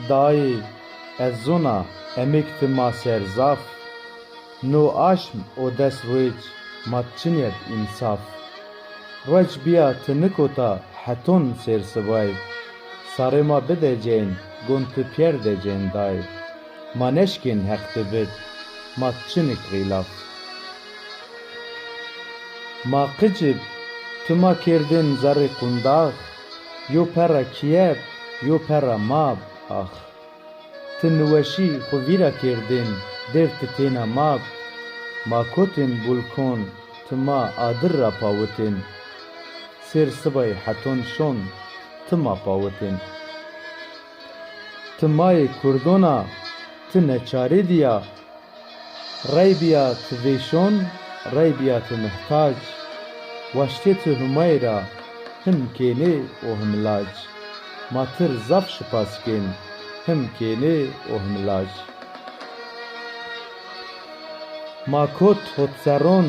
dayê ez zûna emek tima serzaf, no aşm û dest wêç ma çinêt însaf. Reç biya tu nikota heton sêrsivay, sarê ma bidecên gon tu pêr decên dayê. Ma neşkên heq dibit, ma çinik xîlaf. Ma qicib tu ma kirdin zerrê qundax, yo pera kiyeb yo pera mab ax. Tu niweşî xwe vîra kirdin dev tu têne mab, ma kotên bulkon tu ma adir ra pawitin, sêr sibay heton şon tu ma pawitin. Tu mayê kurdona tu neçarî diya, rey biya tu vêşon rey biya tu mihtac, weştê tu humayê ra him kênê û him lac, ma tir zaf şipaskên him kênê û him lac. Ma kot hotseron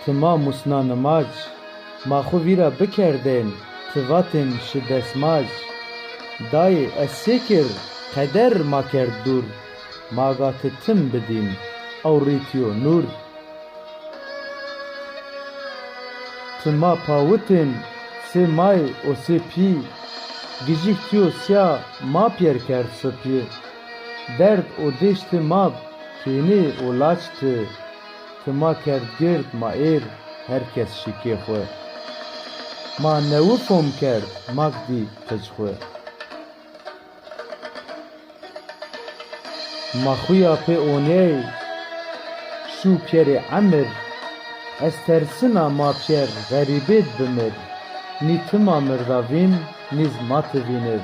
tu ma musna nimac, ma xwe vîra bikerdên tu vatên şi destmac. Dayê ez sêkir qeder ma kerd dûr, ma ga tu tim bidîn ewrîtiyo nûr. Tu ma pawitên sê may û sê pî, gijîk tiyo siya ma pêr kerd sipî. Derd û dêş tê mab kênê û lac tê, tu ma kerd gird ma êr herkes şîkê xwe. Ma newifom kerd mak dî qij xwe. Ma xuya pê oney şû pêrê emir, ez tersina ma pêr xerîbêt bimir. Nî ti ma mirdavîn nîz ma tu vînir.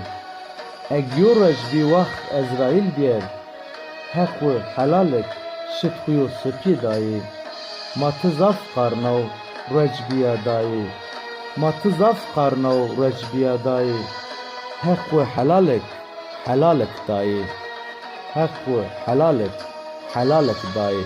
Egyora ji vî wext Ezraîl bêr, heq û helalek şit xuyo sipî dayê. Ma tu zaf qarnaw reç biya dayê, ma tu zaf qarnaw reç biya dayê. Heq û helalek dayê, heq û helalek dayê.